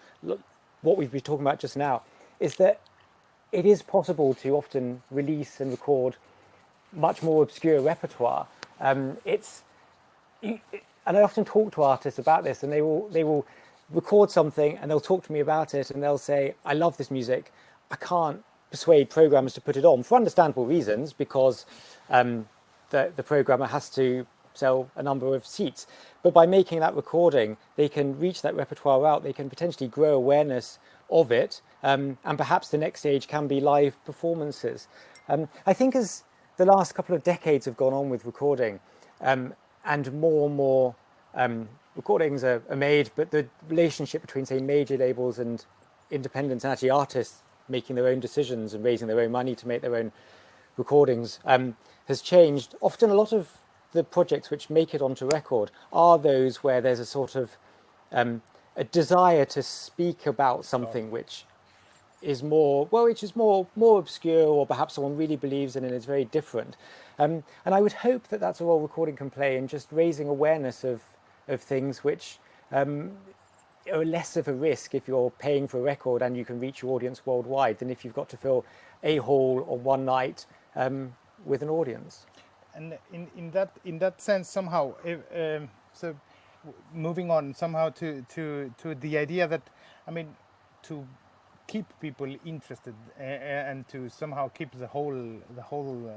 what we've been talking about just now is that it is possible to often release and record much more obscure repertoire. And I often talk to artists about this, and they will record something and they'll talk to me about it, and they'll say, I love this music, I can't persuade programmers to put it on for understandable reasons, because the programmer has to sell a number of seats. But by making that recording, they can reach that repertoire out, they can potentially grow awareness of it, and perhaps the next stage can be live performances. I think as the last couple of decades have gone on with recording, and more recordings are made, but the relationship between, say, major labels and independents, and actually artists making their own decisions and raising their own money to make their own recordings, has changed. Often a lot of the projects which make it onto record are those where there's a sort of a desire to speak about something which is more obscure, or perhaps someone really believes in and is very different. And I would hope that that's a role recording can play in just raising awareness of things which are less of a risk if you're paying for a record and you can reach your audience worldwide than if you've got to fill a hall on one night with an audience. And in that sense, somehow, so moving on somehow to the idea that, I mean, to keep people interested and to somehow keep the whole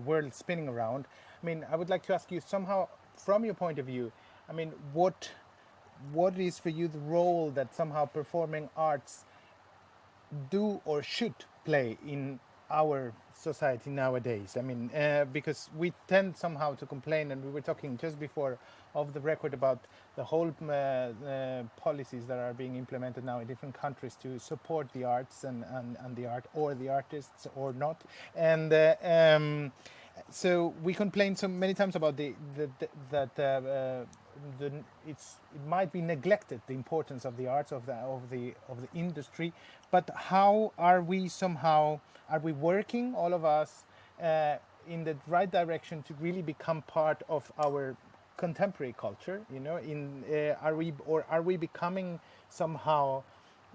world spinning around. I mean, I would like to ask you somehow, from your point of view, I mean, what is for you the role that somehow performing arts do or should play in our society nowadays? I mean, because we tend somehow to complain, and we were talking just before of the record about the whole policies that are being implemented now in different countries to support the arts and the art, or the artists, or not. And So we complain so many times about it might be neglected, the importance of the arts, of the industry. But how are we working, all of us, in the right direction to really become part of our contemporary culture? Are we becoming somehow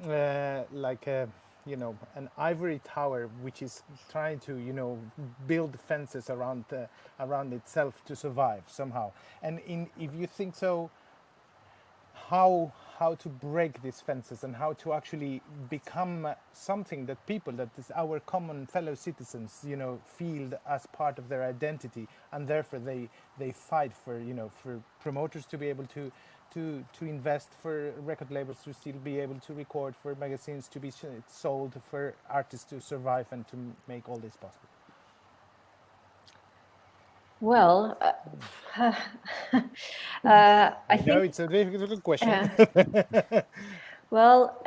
like an ivory tower which is trying to build fences around itself to survive somehow? And if you think so, how to break these fences and how to actually become something that is our common fellow citizens feel as part of their identity, and therefore they fight for for promoters to be able to invest, for record labels to still be able to record, for magazines to be sold, for artists to survive and to make all this possible. Well, I know it's a difficult question. Well,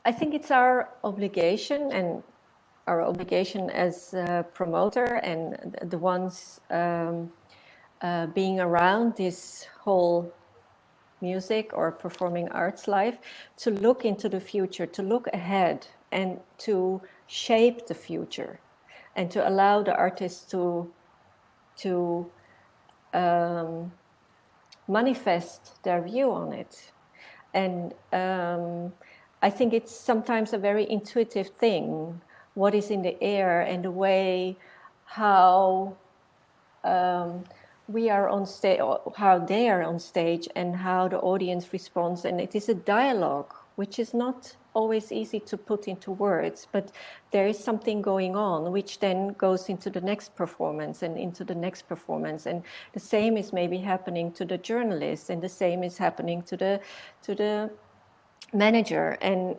I think it's our obligation, and our obligation as a promoter and the ones being around this whole music or performing arts life, to look into the future, to look ahead and to shape the future, and to allow the artists to manifest their view on it. And I think it's sometimes a very intuitive thing, what is in the air and the way how we are on stage, how they are on stage, and how the audience responds. And it is a dialogue, which is not always easy to put into words, but there is something going on, which then goes into the next performance and into the next performance. And the same is maybe happening to the journalist, and the same is happening to the manager. And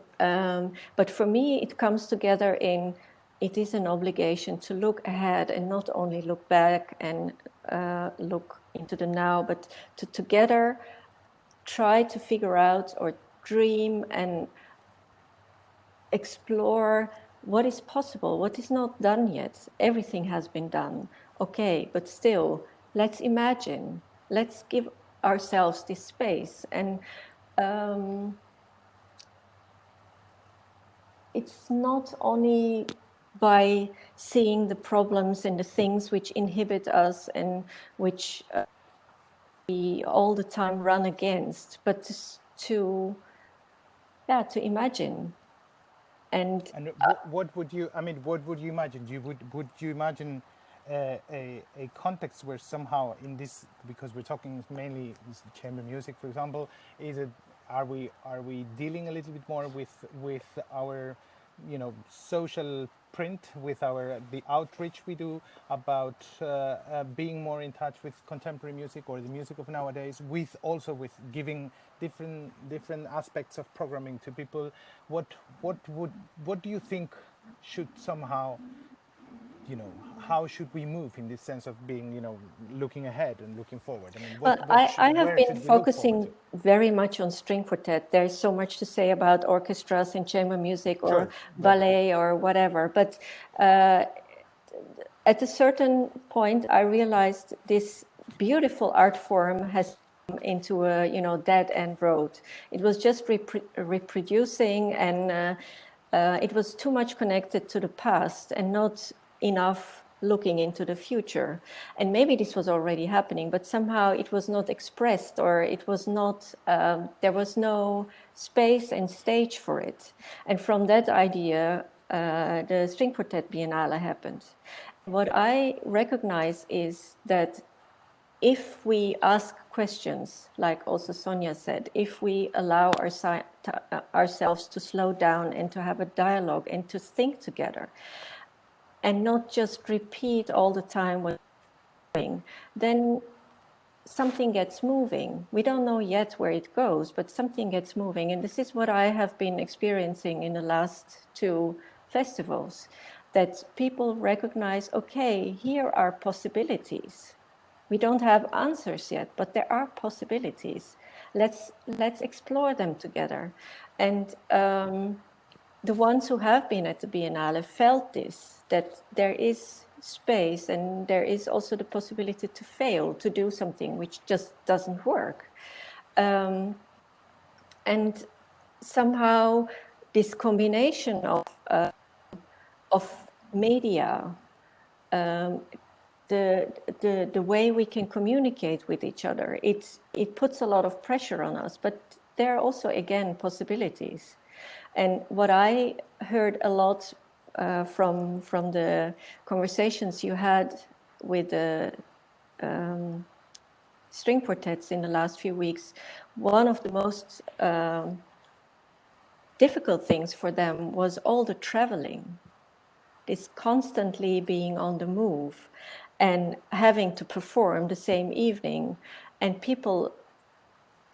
but for me, it comes together in, it is an obligation to look ahead and not only look back and look into the now, but to together try to figure out or dream and explore what is possible, what is not done yet. Everything has been done, okay, but still, let's imagine, let's give ourselves this space. And it's not only by seeing the problems and the things which inhibit us and which we all the time run against, but to imagine. And what would you imagine? Would you imagine a context where somehow in this, because we're talking mainly chamber music, for example, are we dealing a little bit more with our social print, with the outreach we do about being more in touch with contemporary music or the music of nowadays, with giving different aspects of programming to people? What do you think should somehow, how should we move in this sense of being, looking ahead and looking forward? I have been focusing very much on string quartet. There's so much to say about orchestras and chamber music or ballet or whatever. But at a certain point, I realized this beautiful art form has come into a dead end road. It was just reproducing, and it was too much connected to the past and not enough looking into the future. And maybe this was already happening, but somehow it was not expressed, or it was not, there was no space and stage for it. And from that idea, the String Quartet Biennale happened. What I recognize is that if we ask questions, like also Sonia said, if we allow ourselves to slow down and to have a dialogue and to think together, and not just repeat all the time what we're doing, then something gets moving. We don't know yet where it goes, but something gets moving. And this is what I have been experiencing in the last 2 festivals, that people recognize, okay, here are possibilities. We don't have answers yet, but there are possibilities. Let's explore them together. And the ones who have been at the Biennale felt this, that there is space, and there is also the possibility to fail, to do something which just doesn't work. And somehow this combination of media, the way we can communicate with each other, it puts a lot of pressure on us, but there are also, again, possibilities. And what I heard a lot from the conversations you had with the string quartets in the last few weeks, one of the most difficult things for them was all the traveling, this constantly being on the move and having to perform the same evening, and people,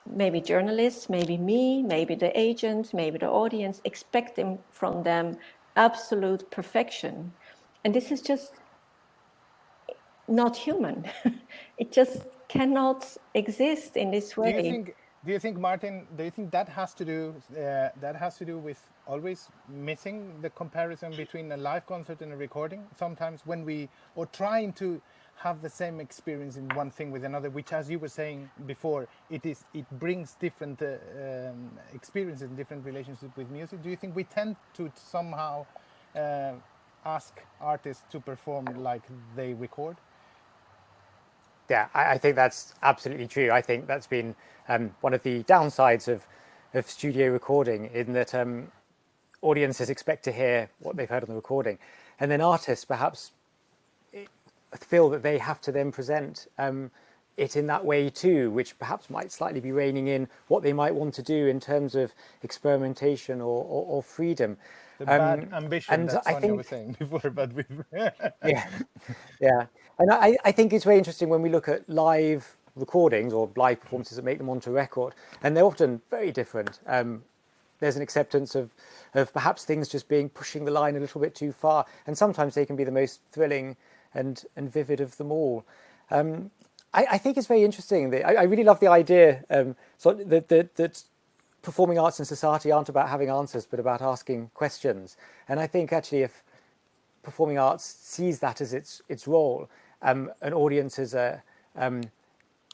maybe journalists, maybe me, maybe the agent, maybe the audience, expecting from them absolute perfection. And this is just not human. It just cannot exist in this way. Do you think, Martin? Do you think that has to do with always missing the comparison between a live concert and a recording? Sometimes or trying to have the same experience in one thing with another, which, as you were saying before, it brings different experiences and different relationships with music. Do you think we tend to somehow ask artists to perform like they record? Yeah, I think that's absolutely true. I think that's been one of the downsides of studio recording, in that audiences expect to hear what they've heard on the recording, and then artists perhaps feel that they have to then present it in that way too, which perhaps might slightly be reining in what they might want to do in terms of experimentation or freedom. The bad ambition and that I Sonia think, was saying before, but yeah. And I think it's very interesting when we look at live recordings or live performances that make them onto record, and they're often very different. There's an acceptance of perhaps things just pushing the line a little bit too far, and sometimes they can be the most thrilling and vivid of them all. I think it's very interesting that I really love the idea that performing arts and society aren't about having answers, but about asking questions. And I think actually, if performing arts sees that as its role, and audiences are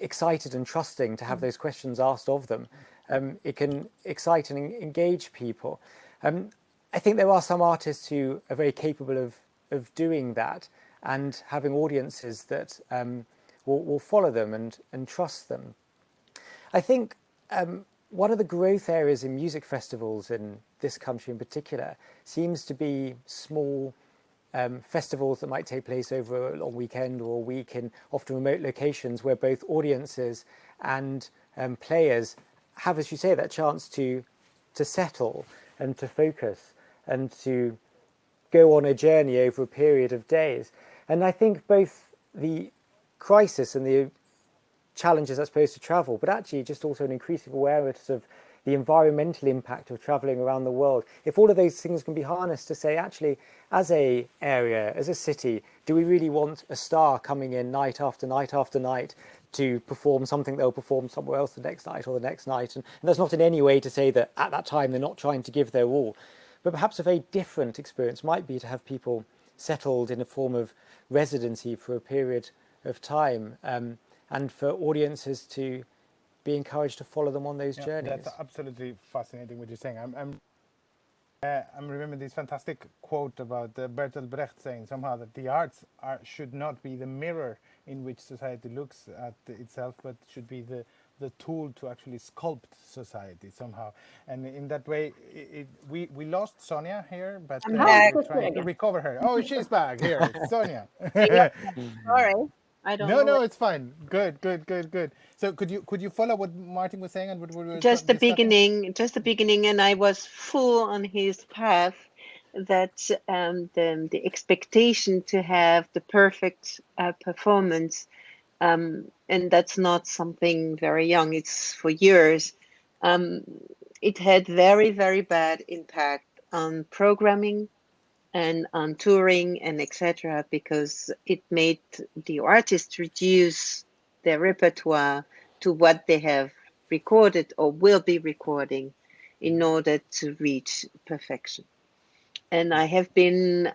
excited and trusting to have those questions asked of them, it can excite and engage people. I think there are some artists who are very capable of doing that and having audiences that will follow them and trust them. I think one of the growth areas in music festivals in this country in particular seems to be small festivals that might take place over a long weekend or a week in often remote locations, where both audiences and players have, as you say, that chance to settle and to focus and to go on a journey over a period of days. And I think both the crisis and the challenges, I suppose, to travel, but actually just also an increasing awareness of the environmental impact of traveling around the world. If all of those things can be harnessed to say, actually, as a area, as a city, do we really want a star coming in night after night after night to perform something they'll perform somewhere else the next night or the next night? And that's not in any way to say that at that time they're not trying to give their all, but perhaps a very different experience might be to have people settled in a form of residency for a period of time, and for audiences to be encouraged to follow them on those journeys. That's absolutely fascinating what you're saying. I'm remembering this fantastic quote about Bertolt Brecht saying somehow that the arts should not be the mirror in which society looks at itself, but should be the tool to actually sculpt society somehow. And in that way, we lost Sonia here, but we're trying to recover her. Oh, she's back here, Sonia. Sorry. I don't know. No, it's fine. Good. So could you follow what Martin was saying and what we were just the beginning, and I was full on his path that the expectation to have the perfect performance, and that's not something very young. It's for years. It had very, very bad impact on programming and on touring and etc., because it made the artists reduce their repertoire to what they have recorded or will be recording in order to reach perfection. And I have been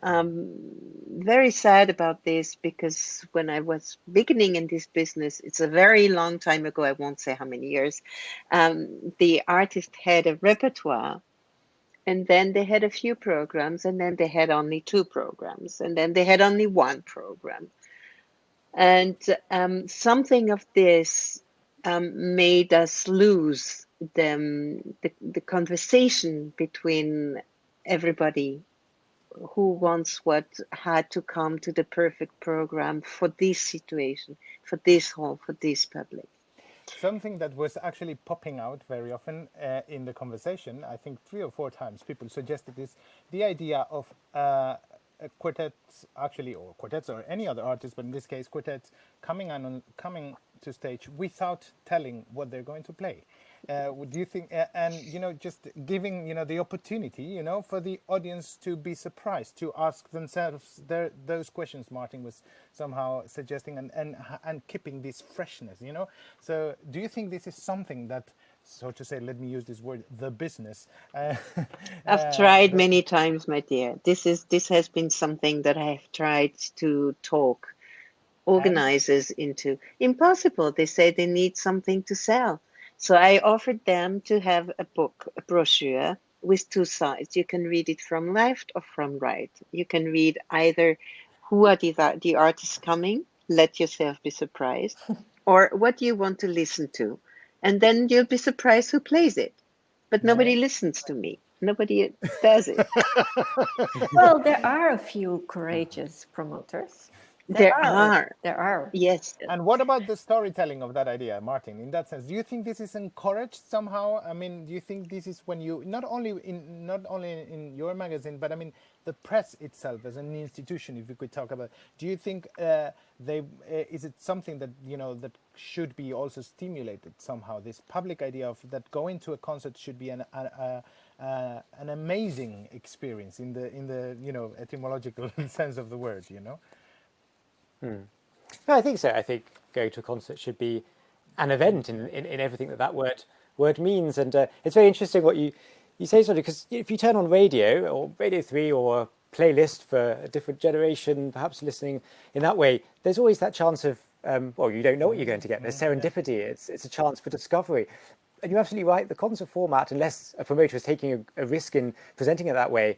very sad about this because when I was beginning in this business, it's a very long time ago, I won't say how many years, the artist had a repertoire. And then they had a few programs, and then they had only 2 programs, and then they had only 1 program. And something of this made us lose the conversation between everybody who once what had to come to the perfect program for this situation, for this hall, for this public. Something that was actually popping out very often in the conversation, I think 3 or 4 times people suggested this, the idea of quartets actually, or quartets or any other artist, but in this case quartets coming to stage without telling what they're going to play. Do you think, and just giving the opportunity for the audience to be surprised, to ask themselves those questions Martin was somehow suggesting, and keeping this freshness. So do you think this is something that, so to say, let me use this word, the business I've tried many times, my dear. This has been something that I have tried to talk organizers into. Impossible. They say they need something to sell. So I offered them to have a book, a brochure with 2 sides. You can read it from left or from right. You can read either who are the artists coming, let yourself be surprised, or what do you want to listen to. And then you'll be surprised who plays it. But nobody listens to me. Nobody does it. Well, there are a few courageous promoters. There are. There are. Yes. And what about the storytelling of that idea, Martin? In that sense, do you think this is encouraged somehow? I mean, do you think this is when you not only in your magazine, but I mean the press itself as an institution? If we could talk about, do you think is it something that that should be also stimulated somehow? This public idea of that going to a concert should be an amazing experience in the etymological sense of the word. No, I think so. I think going to a concert should be an event in everything that word means. And it's very interesting what you say, Sonia, because if you turn on radio or Radio 3 or a playlist for a different generation, perhaps listening in that way, there's always that chance of, well, you don't know what you're going to get. There's serendipity. It's a chance for discovery. And you're absolutely right. The concert format, unless a promoter is taking a risk in presenting it that way,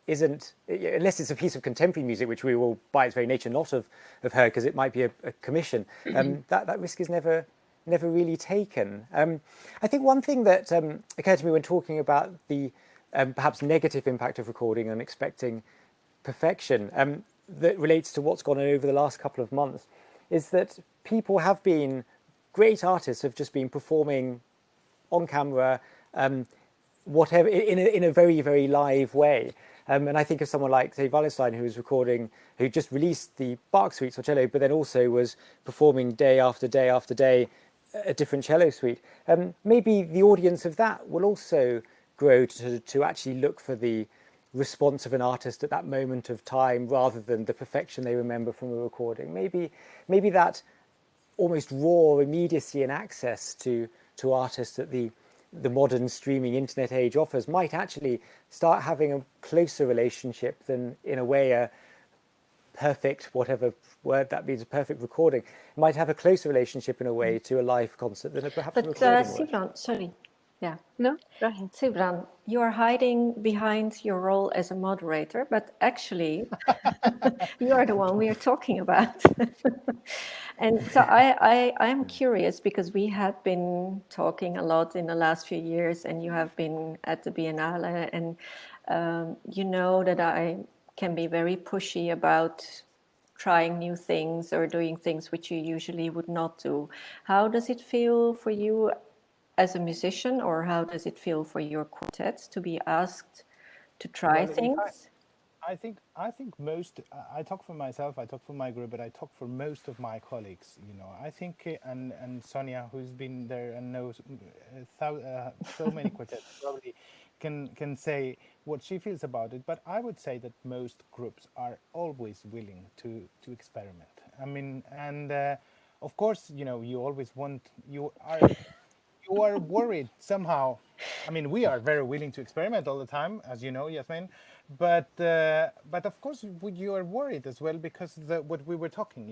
isn't, unless it's a piece of contemporary music, which we will, by its very nature, not have heard because it might be a commission. That risk is never really taken. I think one thing that occurred to me when talking about the perhaps negative impact of recording and expecting perfection that relates to what's gone on over the last couple of months is that people have been, great artists have just been performing on camera, whatever, in a very, very live way. And I think of someone like, say, Wallenstein, who just released the Bach suites for cello, but then also was performing day after day after day a different cello suite. Maybe the audience of that will also grow to actually look for the response of an artist at that moment of time rather than the perfection they remember from a recording. Maybe that almost raw immediacy and access to artists that the modern streaming internet age offers might actually start having a closer relationship than, in a way, a perfect, whatever word that means, a perfect recording, might have a closer relationship in a way to a live concert than perhaps a recording would. Cibrán, sorry. Yeah. No, go ahead. Cibrán, you are hiding behind your role as a moderator, but actually you are the one we are talking about. And so I'm curious because we had been talking a lot in the last few years and you have been at the Biennale and you know that I can be very pushy about trying new things or doing things which you usually would not do. How does it feel for you as a musician, or how does it feel for your quartets to be asked to try things? I think most. I talk for myself. I talk for my group, but I talk for most of my colleagues. I think, and Sonia, who's been there and knows so many quartets, probably can say what she feels about it. But I would say that most groups are always willing to experiment. I mean, and of course, you always want. You are worried somehow. I mean, we are very willing to experiment all the time, as you know, Yasmin. but of course you are worried as well, because what we were talking,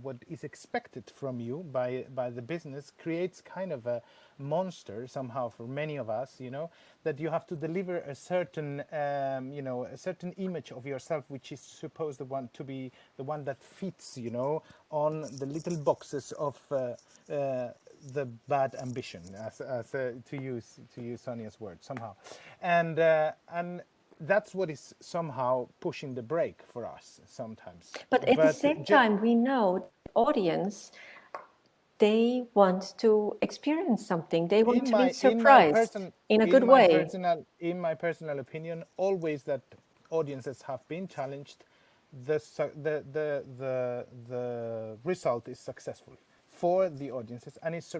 what is expected from you by the business creates kind of a monster somehow for many of us, that you have to deliver a certain a certain image of yourself, which is supposed to be the one that fits, on the little boxes of the bad ambition, to use Sonia's word somehow, and that's what is somehow pushing the brake for us sometimes. But at the same time, we know the audience, they want to experience something. They want to be surprised in a good way. In my personal opinion, always that audiences have been challenged, the result is successful for the audiences, and it's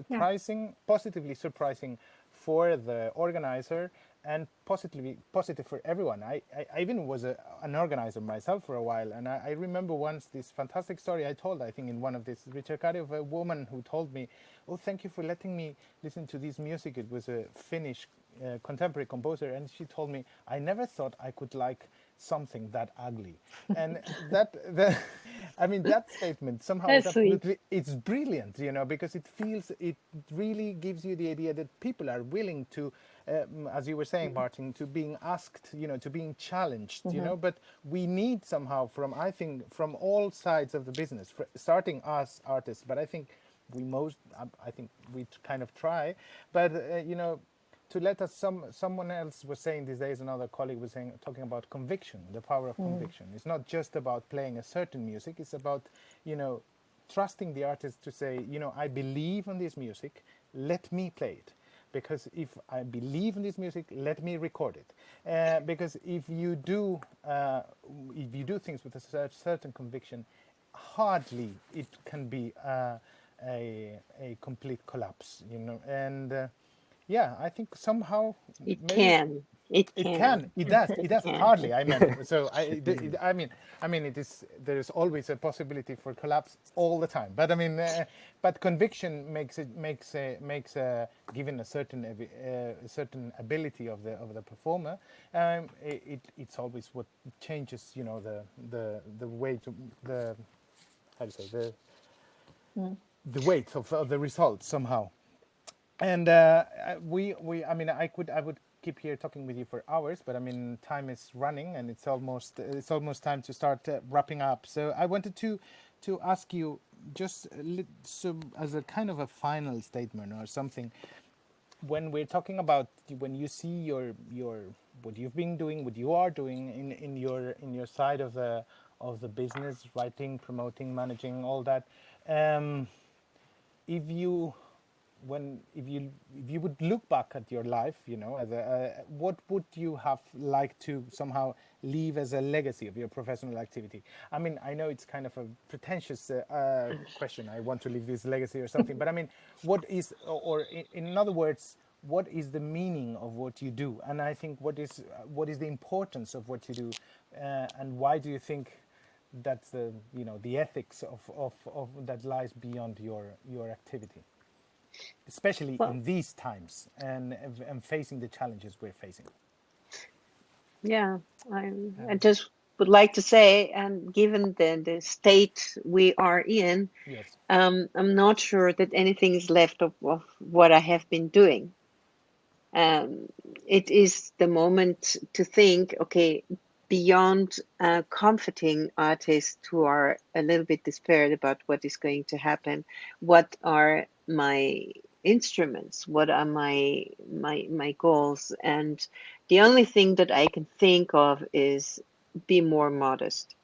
positively surprising for the organizer, and positive for everyone. I even was an organizer myself for a while, and I remember once this fantastic story I told, I think in one of this Ricercare, of a woman who told me, "Oh, thank you for letting me listen to this music." It was a Finnish contemporary composer, and she told me, "I never thought I could like something that ugly." And that statement somehow is absolutely, it's brilliant, because it really gives you the idea that people are willing to, as you were saying, Martin, to being asked, to being challenged, but we need somehow from all sides of the business, starting us artists, but I think we kind of try, but to let us, someone else was saying these days, another colleague was talking about conviction, the power of conviction. It's not just about playing a certain music, it's about, trusting the artist to say, I believe in this music, let me play it. Because if I believe in this music, let me record it. Because if you do things with a certain conviction, hardly it can be a complete collapse, and I think somehow it can. It does hardly. I meant so. It is. There is always a possibility for collapse all the time. But but conviction makes given a certain ability of the performer. It's always what changes. The way to the how to say the weight of the results somehow. And I would keep here talking with you for hours, but time is running, and it's almost time to start wrapping up. So I wanted to ask you, just as a kind of a final statement or something, when we're talking about, when you see your what you've been doing, what you are doing in your side of the business, writing, promoting, managing, all that, if you would look back at your life, as what would you have liked to somehow leave as a legacy of your professional activity? I know it's kind of a pretentious question. I want to leave this legacy or something, but what is, or in other words, what is the meaning of what you do? And I think what is the importance of what you do, and why do you think that's the ethics of that lies beyond your activity? Especially in these times and facing the challenges we're facing. Yeah, I just would like to say, and given the state we are in, yes. I'm not sure that anything is left of what I have been doing. It is the moment to think, okay, beyond comforting artists who are a little bit despaired about what is going to happen, what are my instruments, what are my goals? And the only thing that I can think of is be more modest,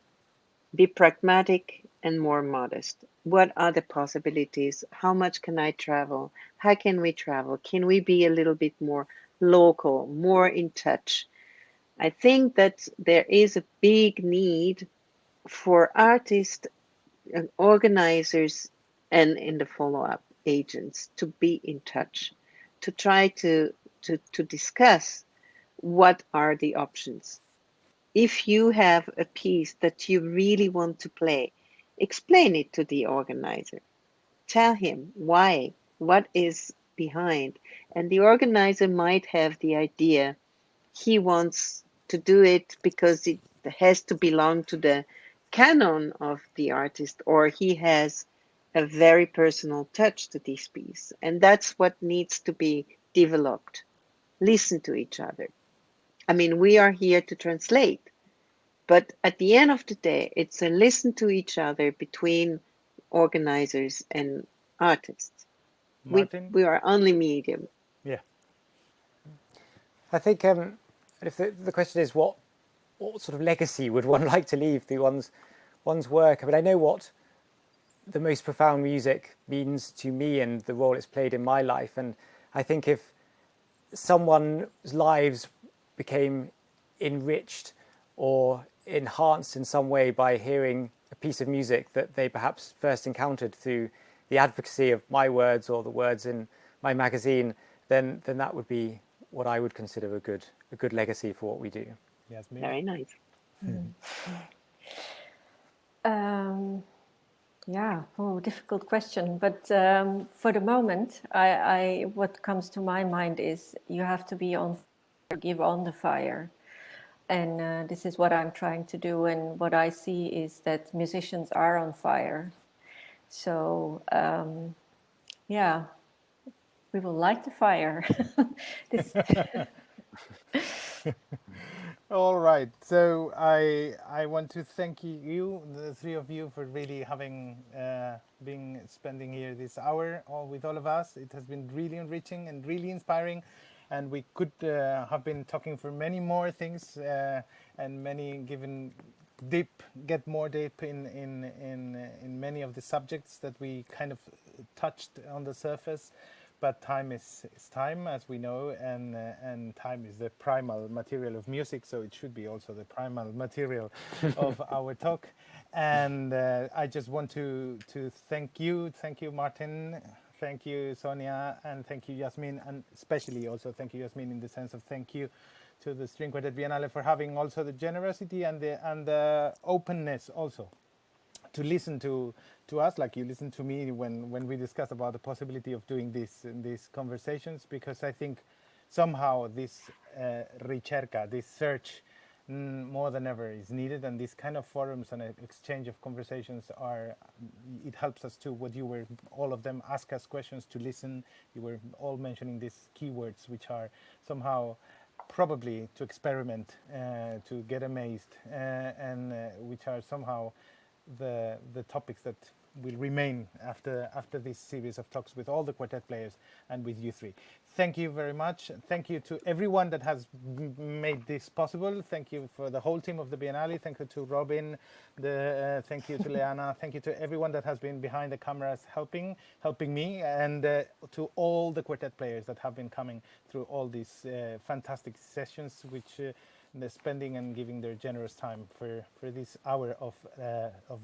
be pragmatic and more modest. What are the possibilities? How much can I travel? How can we travel? Can we be a little bit more local, more in touch? I think that there is a big need for artists and organizers, and in the follow-up agents, to be in touch, to try to discuss what are the options. If you have a piece that you really want to play, explain it to the organizer. Tell him why, what is behind. And the organizer might have the idea he wants to do it because it has to belong to the canon of the artist, or he has a very personal touch to this piece. And that's what needs to be developed. Listen to each other. I mean, we are here to translate, but at the end of the day, it's a listen to each other between organizers and artists. Martin? We are only medium. Yeah. I think if the question is what sort of legacy would one like to leave through one's work? I mean, I know what the most profound music means to me and the role it's played in my life. And I think if someone's lives became enriched or enhanced in some way by hearing a piece of music that they perhaps first encountered through the advocacy of my words or the words in my magazine, then that would be what I would consider a good legacy for what we do. Yasmin? Very nice. Yeah, difficult question. But for the moment, what comes to my mind is you have to be on fire, give on the fire. And this is what I'm trying to do. And what I see is that musicians are on fire. So, yeah, we will light the fire. All right. So I want to thank you, the three of you, for really having spending here this hour with all of us. It has been really enriching and really inspiring, and we could have been talking for many more things and get more deep in many of the subjects that we kind of touched on the surface. But time is time, as we know, and time is the primal material of music, so it should be also the primal material of our talk. And I just want to thank you, Martin, thank you, Sonia, and thank you, Yasmin, and especially also thank you, Yasmin, in the sense of thank you to the String Quartet Biennale for having also the generosity and the openness also to listen to us, like you listened to me when we discussed about the possibility of doing these conversations, because I think somehow this ricerca, this search, more than ever is needed, and these kind of forums and exchange of conversations it helps us to what you were, all of them ask us questions, to listen. You were all mentioning these keywords, which are somehow probably to experiment, to get amazed, and which are somehow the topics that will remain after this series of talks with all the quartet players and with you three. Thank you very much. Thank you to everyone that has made this possible. Thank you for the whole team of the Biennale. Thank you to Robin. Thank you to Leana. Thank you to everyone that has been behind the cameras helping me, and to all the quartet players that have been coming through all these fantastic sessions, which the spending and giving their generous time for this hour of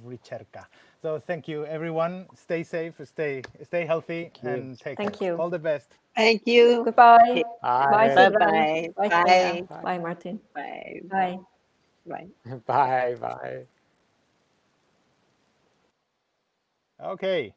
Ricerca. So thank you, everyone. Stay safe, stay healthy, and take Thank care. you. All the best. Thank you. Goodbye. Bye. Bye, Cibrán. Bye-bye. Bye, Bye. Sonia. Bye, Martin. Bye. Bye. Bye. Bye. Bye. Okay.